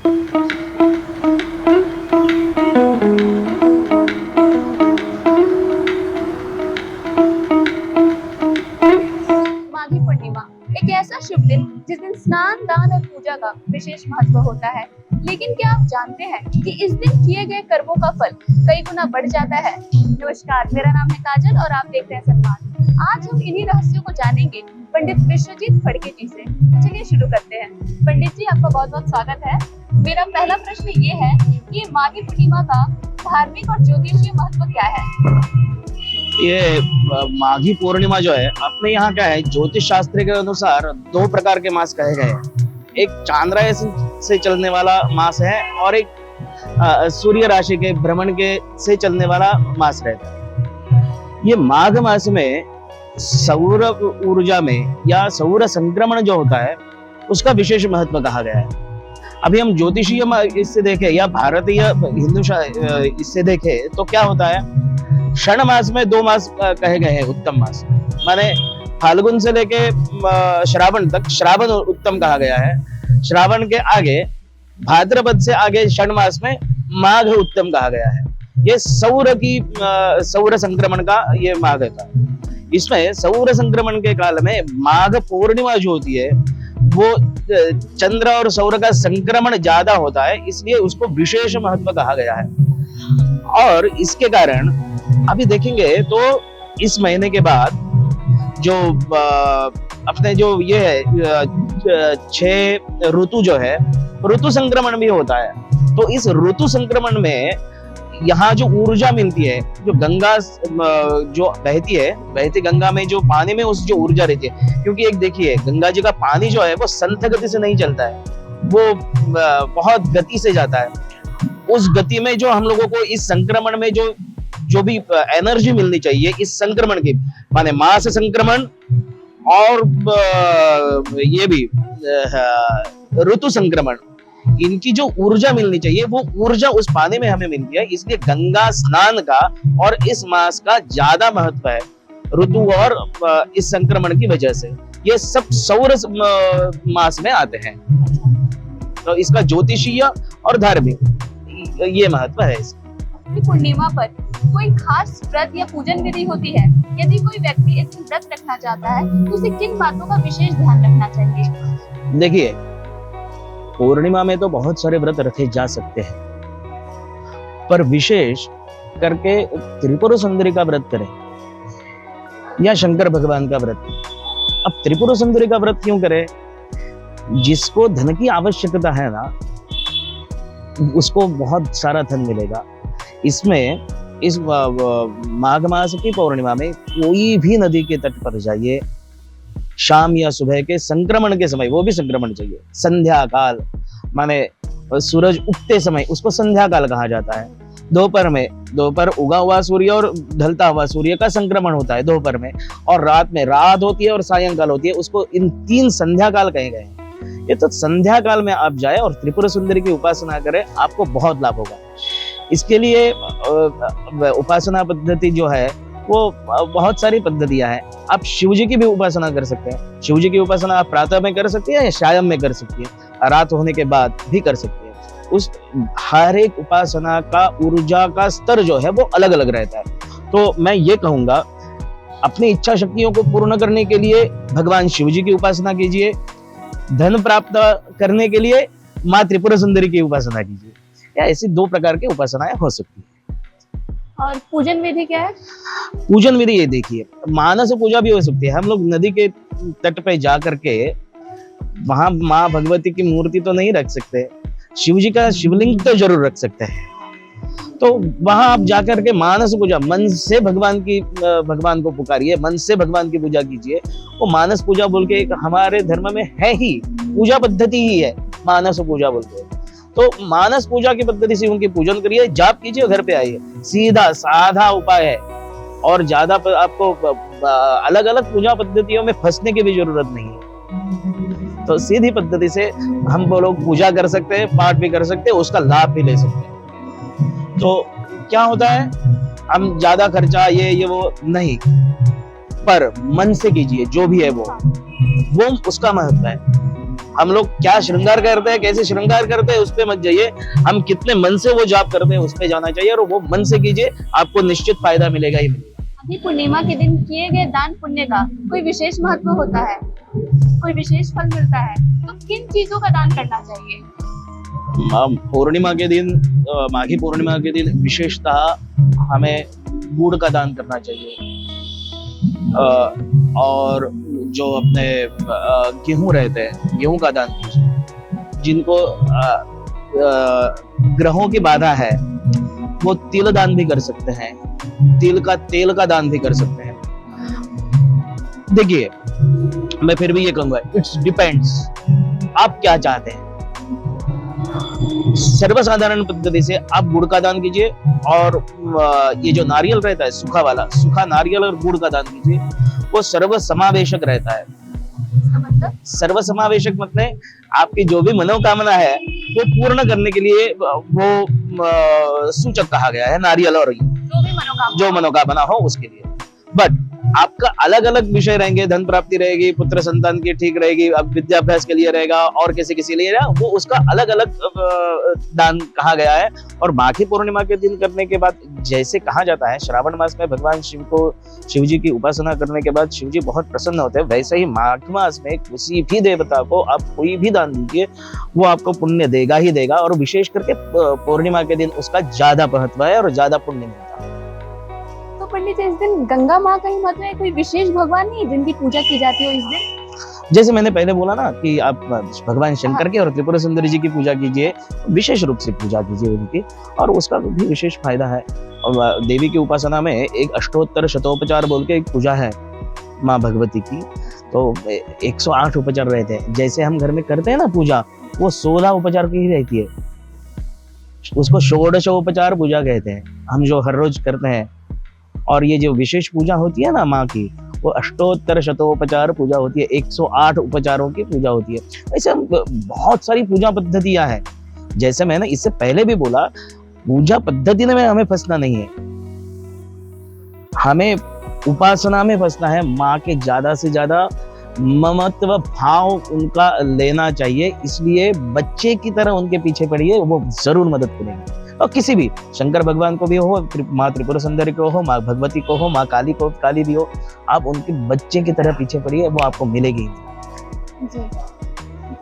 माघी पूर्णिमा एक ऐसा शुभ दिन जिस दिन स्नान, दान और पूजा का विशेष महत्व होता है। लेकिन क्या आप जानते हैं कि इस दिन किए गए कर्मों का फल कई गुना बढ़ जाता है? नमस्कार, मेरा नाम है काजल और आप देख रहे हैं सन्मान। आज हम इन्हीं रहस्यों को जानेंगे पंडित विश्वजीत फड़के जी से। चलिए शुरू करते हैं। पंडित जी, आपका बहुत बहुत स्वागत है। मेरा पहला प्रश्न ये है कि माघी पूर्णिमा का धार्मिक और ज्योतिषीय महत्व क्या है? ये माघी पूर्णिमा जो है अपने यहाँ क्या है, ज्योतिष शास्त्र के अनुसार दो प्रकार के मास कहे गए हैं। एक चांद्रायन से चलने वाला मास है और एक सूर्य राशि के भ्रमण के से चलने वाला मास रहता है। ये माघ मास में सौर ऊर्जा में या सौर संक्रमण जो होता है उसका विशेष महत्व कहा गया है। अभी हम ज्योतिषीय इससे देखें या भारतीय हिंदू इससे देखें तो क्या होता है, क्षण मास में दो मास कहे गए हैं उत्तम मास, माने फाल्गुन से लेके श्रावण तक श्रावण उत्तम कहा गया है। श्रावण के आगे भाद्रपद से आगे क्षण मास में माघ उत्तम कहा गया है। ये सौर संक्रमण का ये माघ था। इसमें सौर संक्रमण के काल में माघ पूर्णिमा जो होती है वो चंद्र और सौर का संक्रमण ज्यादा होता है, इसलिए उसको विशेष महत्व कहा गया है। और इसके कारण अभी देखेंगे तो इस महीने के बाद जो अपने जो ये है 6 ऋतु जो है ऋतु संक्रमण भी होता है। तो इस ऋतु संक्रमण में यहाँ जो ऊर्जा मिलती है, जो गंगा जो बहती गंगा में जो पानी में उस जो ऊर्जा रहती है, क्योंकि एक देखिए गंगा जी का पानी जो है वो संथ गति से नहीं चलता है, वो बहुत गति से जाता है। उस गति में जो हम लोगों को इस संक्रमण में जो भी एनर्जी मिलनी चाहिए इस संक्रमण की, माने मास संक्रमण और ये भी ऋतु संक्रमण, इनकी जो ऊर्जा मिलनी चाहिए वो ऊर्जा उस पानी में हमें मिलती है। इसलिए गंगा स्नान का और इस मास का ज्यादा महत्व है ऋतु और इस संक्रमण की वजह से। ये सब सौर मास में आते हैं, तो इसका ज्योतिषीय और धार्मिक ये महत्व है। पूर्णिमा पर कोई खास व्रत या पूजन विधि होती है? यदि कोई व्यक्ति इस दिन व्रत रखना चाहता है तो उसे किन बातों का विशेष ध्यान रखना चाहिए? देखिए, पूर्णिमा में तो बहुत सारे व्रत रखे जा सकते हैं, पर विशेष करके त्रिपुर सुंदरी का व्रत करें या शंकर भगवान का व्रत। अब त्रिपुर सुंदरी का व्रत क्यों करें? जिसको धन की आवश्यकता है ना, उसको बहुत सारा धन मिलेगा। इसमें इस माघ मास की पूर्णिमा में कोई भी नदी के तट पर जाइए, शाम या सुबह के संक्रमण के समय, वो भी संक्रमण चाहिए, संध्या काल माने सूरज उगते समय, उसको संध्या काल कहा जाता है। दोपहर उगा हुआ सूर्य और ढलता हुआ सूर्य का संक्रमण होता है दोपहर में, और रात में रात होती है और सायंकाल होती है, उसको इन 3 संध्या काल कहे गए हैं। ये तो संध्या काल में आप जाए और त्रिपुर सुंदरी की उपासना करें, आपको बहुत लाभ होगा। इसके लिए उपासना पद्धति जो है वो बहुत सारी पद्धतियां हैं। आप शिव जी की भी उपासना कर सकते हैं। शिव जी की उपासना आप प्रातः में कर सकते हैं या शाम में कर सकती है, रात होने के बाद भी कर सकते हैं। उस हर एक उपासना का ऊर्जा का स्तर जो है वो अलग अलग रहता है। तो मैं ये कहूंगा, अपनी इच्छा शक्तियों को पूर्ण करने के लिए भगवान शिव जी की उपासना कीजिए, धन प्राप्त करने के लिए माँ त्रिपुर सुंदरी की उपासना कीजिए। या ऐसी 2 प्रकार की उपासनाएं हो सकती है। और पूजन विधि क्या है? पूजन विधि ये देखिए, मानस पूजा भी हो सकती है। हम लोग नदी के तट पे जा करके वहां माँ भगवती की मूर्ति तो नहीं रख सकते, शिव जी का शिवलिंग तो जरूर रख सकते हैं। तो वहां आप जाकर के मानस पूजा, मन से भगवान को पुकारिए, मन से भगवान की पूजा कीजिए। वो मानस पूजा बोल के एक हमारे धर्म में है ही, पूजा पद्धति ही है मानस पूजा बोलते हैं। तो मानस पूजा की पद्धति से उनकी पूजन करिए, जाप कीजिए, घर पे आइए। सीधा साधा उपाय है और ज्यादा आपको अलग अलग पूजा पद्धतियों में फंसने की भी जरूरत नहीं है। तो सीधी पद्धति से हम वो लोग पूजा कर सकते हैं, पाठ भी कर सकते हैं, उसका लाभ भी ले सकते हैं। तो क्या होता है, हम ज्यादा खर्चा ये वो नहीं, पर मन से कीजिए, जो भी है वो उसका महत्व है। हम लोग क्या श्रृंगार करते हैं, कैसे श्रृंगार करते हैं उस पे मत जाइए, हम कितने मन से वो जाप करते हैं उस पे जाना चाहिए, और वो मन से कीजिए, आपको निश्चित फायदा मिलेगा ही मिलेगा। माघी पूर्णिमा के दिन किए गए दान पुण्य का कोई विशेष महत्व होता है, कोई विशेष फल मिलता है, तो किन चीजों का दान करना चाहिए? पूर्णिमा के दिन, माघी पूर्णिमा के दिन विशेषतः हमें गुड़ का दान करना चाहिए, और जो अपने गेहूं रहते हैं, गेहूं का दान कीजिए। जिनको ग्रहों की बाधा है वो तिल दान भी कर सकते हैं, तेल का दान भी कर सकते हैं। देखिए, मैं फिर भी ये कहूंगा, इट्स डिपेंड्स, आप क्या चाहते हैं। सर्वसाधारण पद्धति से आप गुड़ का दान कीजिए, और ये जो नारियल रहता है सूखा नारियल और गुड़ का दान कीजिए, वो सर्व समावेशक रहता है। मतलब सर्व समावेशक मतलब आपकी जो भी मनोकामना है वो पूर्ण करने के लिए वो सूचक कहा गया है नारियल, और जो मनोकामना हो उसके लिए। बट आपका अलग अलग विषय रहेंगे, धन प्राप्ति रहेगी, पुत्र संतान की ठीक रहेगी, अब विद्याभ्यास के लिए रहेगा, और किसी के लिए रहेगा, वो उसका अलग अलग दान कहा गया है। और माघी पूर्णिमा के दिन करने के बाद, जैसे कहा जाता है श्रावण मास में भगवान शिव जी की उपासना करने के बाद शिव जी बहुत प्रसन्न होते हैं, वैसे ही माघ मास में किसी भी देवता को आप कोई भी दान दीजिए, वो आपको पुण्य देगा ही देगा, और विशेष करके पूर्णिमा के दिन उसका ज्यादा महत्व है और ज्यादा पुण्य मिलता है। पंडित जी, इस दिन गंगा माँ का ही महत्व है, कोई विशेष भगवान नहीं जिनकी पूजा की जाती हो इस दिन? जैसे मैंने पहले बोला ना कि आप भगवान शंकर की और त्रिपुरा सुंदरी जी की पूजा कीजिए, विशेष रूप से पूजा कीजिए उनकी, और उसका भी विशेष फायदा है। और देवी की उपासना में एक अष्टोत्तर शतोपचार बोल के एक पूजा है माँ भगवती की, तो 108 उपचार रहते हैं। जैसे हम घर में करते हैं ना पूजा, वो 16 उपचार की ही रहती है, उसको षोडशोपचार पूजा कहते हैं, हम जो हर रोज करते हैं। और ये जो विशेष पूजा होती है ना माँ की, वो अष्टोत्तर शतोपचार पूजा होती है, 108 उपचारों की पूजा होती है। ऐसे बहुत सारी पूजा पद्धतियां हैं। जैसे मैंने इससे पहले भी बोला, पूजा पद्धति में हमें फंसना नहीं है, हमें उपासना में फंसना है। माँ के ज्यादा से ज्यादा ममत्व भाव उनका लेना चाहिए, इसलिए बच्चे की तरह उनके पीछे पड़िए, वो जरूर मदद करेंगे। और किसी भी शंकर भगवान को भी हो, माँ त्रिपुरा सुंदरी को हो, माँ भगवती को हो, माँ काली भी हो, आप उनके बच्चे की तरह पीछे पड़िए, वो आपको मिलेगी जी।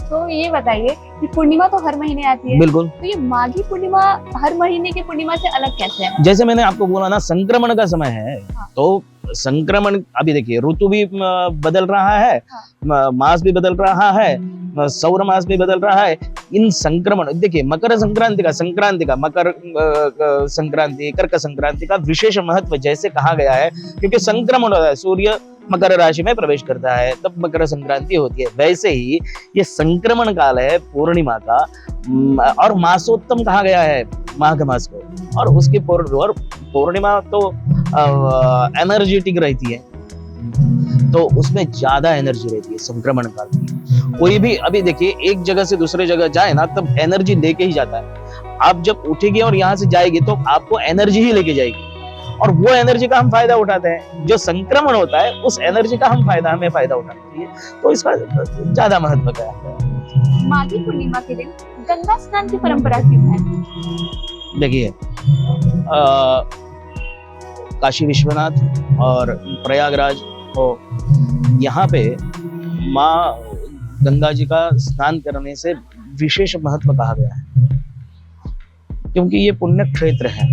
तो ये बताइए कि पूर्णिमा तो हर महीने आती है, बिल्कुल, तो ये माघी पूर्णिमा हर महीने की पूर्णिमा से अलग कैसे है? जैसे मैंने आपको बोला ना, संक्रमण का समय है, तो संक्रमण, अभी देखिए ऋतु भी बदल रहा है, मास भी बदल रहा है, सौर मास भी बदल रहा है। इन संक्रमण, देखिए मकर संक्रांति का मकर संक्रांति, कर्क संक्रांति का विशेष महत्व जैसे कहा गया है, क्योंकि संक्रमण होता है, सूर्य मकर राशि में प्रवेश करता है, तब मकर संक्रांति होती है। वैसे ही ये संक्रमण काल है पूर्णिमा का, और मासोत्तम कहा गया है माघ मास को, और उसकी पूर्णिमा तो एनर्जेटिक रहती है, तो उसमें ज्यादा एनर्जी रहती है संक्रमण काल में। कोई भी, अभी देखिए एक जगह से दूसरे जगह जाए ना, तब एनर्जी लेके ही जाता है। आप जब उठेगी और यहाँ से जाएगी तो आपको एनर्जी ही लेके जाएगी, और वो एनर्जी का हम फायदा उठाते हैं। जो संक्रमण होता है उस एनर्जी का हमें फायदा उठाना चाहिए, तो इसका ज्यादा महत्व क्या है। माघी पूर्णिमा के दिन गंगा स्नान की परंपरा क्यों है? देखिए, काशी विश्वनाथ और प्रयागराज हो, यहाँ पे माँ गंगा जी का स्नान करने से विशेष महत्व कहा गया है, क्योंकि ये पुण्य क्षेत्र है,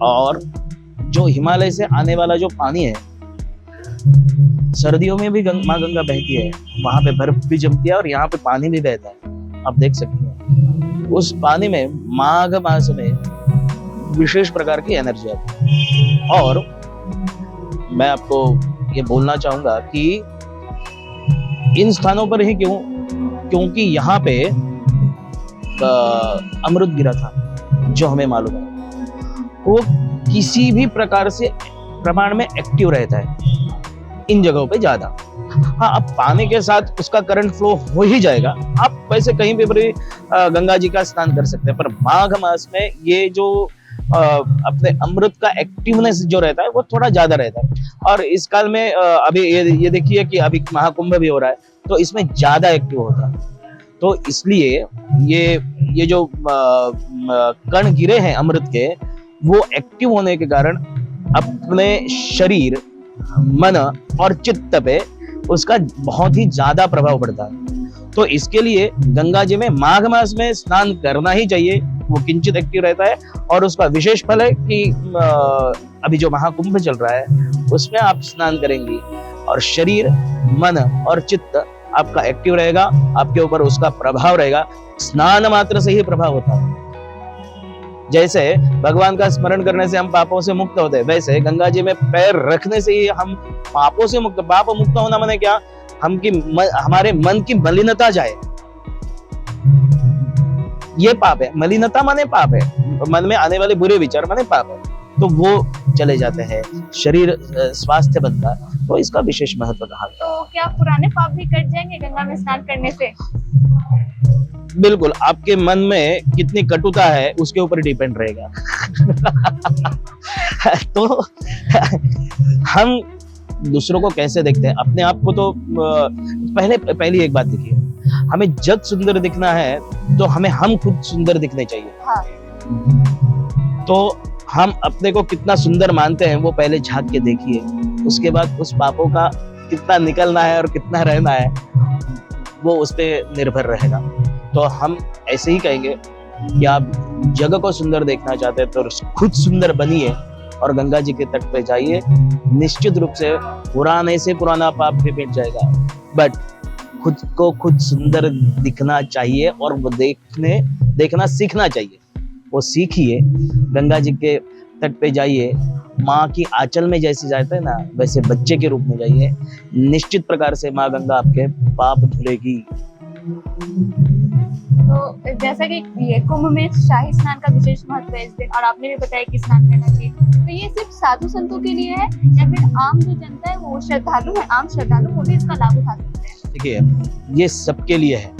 और जो हिमालय से आने वाला जो पानी है, सर्दियों में भी माँ गंगा बहती है, वहां पे बर्फ भी जमती है और यहाँ पे पानी भी बहता है, आप देख सकते हैं। उस पानी में माघ मास में विशेष प्रकार की एनर्जी आती है। और मैं आपको ये बोलना चाहूंगा कि इन स्थानों पर ही क्यों, क्योंकि यहाँ पे अमृत गिरा था, जो हमें मालूम है, वो किसी भी प्रकार से प्रमाण में एक्टिव रहता है इन जगहों पे ज्यादा। हाँ, अब पानी के साथ उसका करंट फ्लो हो ही जाएगा, आप वैसे कहीं पे भी गंगा जी का स्नान कर सकते हैं, पर माघ मास में ये जो अपने अमृत का एक्टिवनेस जो रहता है वो थोड़ा ज्यादा रहता है। और इस काल में अभी ये देखिए कि अभी महाकुंभ भी हो रहा है, तो इसमें ज्यादा एक्टिव होता है। तो इसलिए ये जो कण गिरे हैं अमृत के, वो एक्टिव होने के कारण अपने शरीर, मन और चित्त पे उसका बहुत ही ज्यादा प्रभाव पड़ता है। तो इसके लिए गंगा जी में माघ मास में स्नान करना ही चाहिए, वो किंचित एक्टिव रहता है। और उसका विशेष फल है कि अभी जो महाकुंभ चल रहा है उसमें आप स्नान करेंगी और शरीर, मन और चित्त आपका एक्टिव रहेगा, आपके ऊपर उसका प्रभाव रहेगा। स्नान मात्र से ही प्रभाव होता है। जैसे भगवान का स्मरण करने से हम पापों से मुक्त होते हैं, वैसे गंगा जी में पैर रखने से ही हम पापों से मुक्त। पाप मुक्त होना माने क्या? हमारे मन की मलिनता जाए, ये पाप है। मलिनता माने पाप है, मन में आने वाले बुरे विचार माने पाप है, तो वो चले जाते हैं, शरीर स्वास्थ्य बनता है। तो इसका विशेष महत्व कहा गया। तो क्या पुराने पाप भी कट जाएंगे गंगा में स्नान करने से? बिल्कुल, आपके मन में कितनी कटुता है उसके ऊपर डिपेंड रहेगा। तो हम दूसरों को कैसे देखते हैं, अपने आप को तो पहली एक बात देखिए, हमें जग सुंदर दिखना है तो हमें हम खुद सुंदर दिखने चाहिए। हाँ। तो हम अपने को कितना सुंदर मानते हैं वो पहले झांक के देखिए, उसके बाद उस पापों का कितना निकलना है और कितना रहना है वो उस पर निर्भर रहेगा। तो हम ऐसे ही कहेंगे कि आप जगह को सुंदर देखना चाहते हैं तो खुद सुंदर बनिए और गंगा जी के तट पे जाइए। निश्चित रूप से पुराने से पुराना पाप भी मिट जाएगा, बट खुद को खुद सुंदर दिखना चाहिए और वो देखना सीखना चाहिए। वो सीखिए, गंगा जी के तट पे जाइए, माँ की आंचल में जैसे जाते हैं ना वैसे बच्चे के रूप में जाइए। निश्चित प्रकार से माँ गंगा आपके पाप धुलेगी। तो जैसा कि ये कुंभ में शाही स्नान का विशेष महत्व है इस दिन, और आपने भी बताया कि स्नान करना चाहिए, तो ये सिर्फ साधु संतों के लिए है या फिर आम जो जनता है, वो श्रद्धालु है, आम श्रद्धालु वो भी इसका लाभ उठा सकते हैं? देखिए, ये सबके लिए है।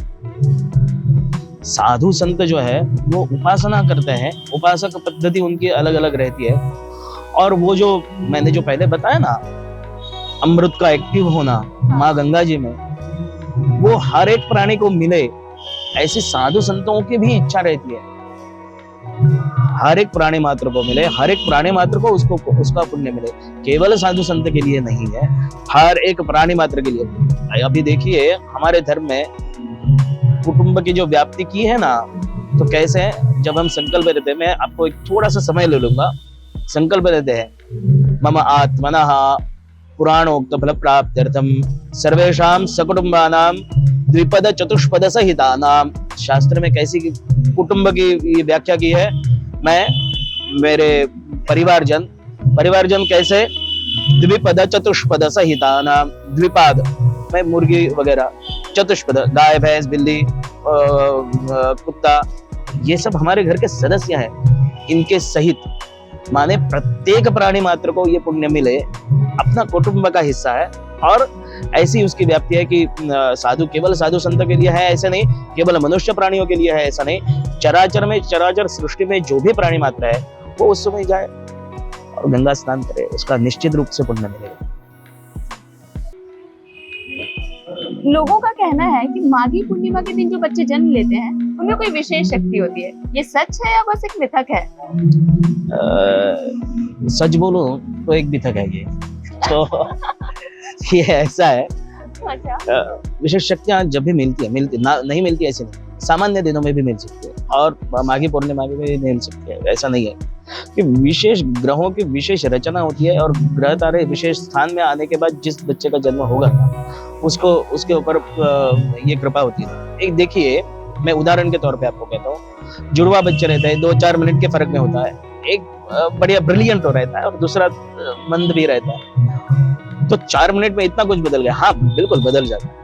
साधु संत जो है वो उपासना करते हैं, उपासक पद्धति उनकी अलग अलग रहती है। और वो जो मैंने जो पहले बताया ना, अमृत का एक्टिव होना माँ गंगा जी में, वो हर एक प्राणी को मिले, ऐसी साधु संतों की भी इच्छा रहती है। हर एक प्राणी मात्र को मिले, हर एक प्राणी मात्र को उसका पुण्य मिले। केवल साधु संत के लिए नहीं है, हर एक प्राणी मात्र के लिए। अभी देखिए, हमारे धर्म में कुटुंब की जो व्याप्ति की है ना, तो कैसे है, जब हम संकल्प लेते हैं, मैं आपको एक थोड़ा सा समय ले लूंगा। संकल्प लेते हैं, मम आत्मनः पुराणोक्त फल प्राप्त्यर्थम सर्वेषां सकुटुंबानां द्विपद चतुष्पद सहितानाम। शास्त्र में कैसी कुटुंब की व्याख्या की है? मैं, मेरे परिवारजन कैसे? द्विपद चतुष्पद सहितानाम। द्विपाद मैं मुर्गी वगैरह, चतुष्पद गाय, भैंस, बिल्ली, कुत्ता, ये सब हमारे घर के सदस्य हैं। इनके सहित माने प्रत्येक प्राणी मात्र को ये पुण्य मिले, अपना कुटुंब का हिस्सा है। और ऐसी उसकी व्याप्ति है कि केवल साधु संत के लिए है ऐसे नहीं, केवल मनुष्य प्राणियों के लिए है ऐसा नहीं। चराचर सृष्टि में जो भी प्राणी मात्र है वो उस समय जाए और गंगा स्नान करे, उसका निश्चित रूप से पुण्य मिलेगा। लोगों का कहना है कि माघी पूर्णिमा के दिन जो बच्चे जन्म लेते हैं उनमें कोई विशेष शक्ति होती है, ये सच है या बस एक मिथक है? सच बोलूं तो एक मिथक है ये। तो ये ऐसा है, अच्छा। विशेष शक्तियां जब भी मिलती नहीं मिलती ऐसे नहीं, सामान्य दिनों में भी मिल सकती है और माघी पूर्णिमा में भी मिल सकती है। ऐसा नहीं है कि विशेष ग्रहों की विशेष रचना होती है और ग्रह तारे विशेष स्थान में आने के बाद जिस बच्चे का जन्म होगा उसको उसके ऊपर ये कृपा होती है। एक देखिए, मैं उदाहरण के तौर पे आपको कहता हूँ, जुड़वा बच्चे रहते हैं, 2-4 मिनट के फर्क में होता है। एक बढ़िया ब्रिलियंट हो रहता है और दूसरा मंद भी रहता है, तो 4 मिनट में इतना कुछ बदल गया। हाँ, बिल्कुल बदल जाता है।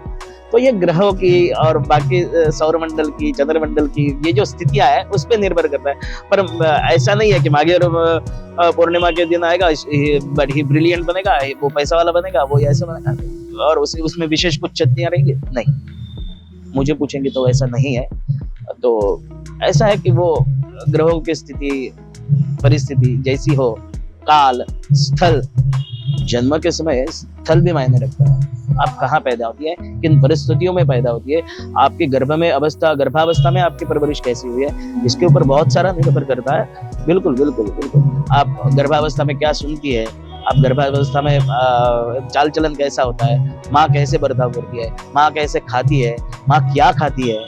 तो ये ग्रहों की और बाकी सौरमंडल की, चंद्रमंडल की ये जो स्थितियां है उस पर निर्भर करता है। पर ऐसा नहीं है कि माघी पूर्णिमा के दिन आएगा बड़ी ब्रिलियंट बनेगा, वो पैसा वाला बनेगा, वो ऐसा बनेगा और उसमें विशेष कुछ शक्तियां रहेंगी, नहीं। मुझे पूछेंगे तो ऐसा नहीं है। तो ऐसा है कि वो ग्रहों की स्थिति, परिस्थिति जैसी हो, काल, स्थल, जन्म के समय स्थल भी मायने रखता है। आप कहाँ पैदा होती है, किन परिस्थितियों में पैदा होती है, आपके गर्भावस्था में आपकी परवरिश कैसी हुई है, इसके ऊपर बहुत सारा निर्भर करता है। बिल्कुल बिल्कुल बिल्कुल। आप गर्भावस्था में क्या सुनती है, आप गर्भावस्था में चाल चलन कैसा होता है, माँ कैसे बर्ताव करती है, माँ कैसे खाती है, माँ क्या खाती है,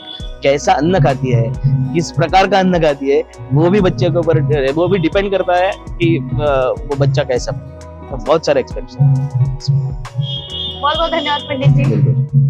कैसा अन्न खाती है, किस प्रकार का अन्न खाती है, वो भी बच्चे के ऊपर, वो भी डिपेंड करता है कि वो बच्चा कैसा। तो बहुत सारे एक्सपेक्ट्स हैं। बहुत बहुत धन्यवाद पंडित जी। बिल्कुल।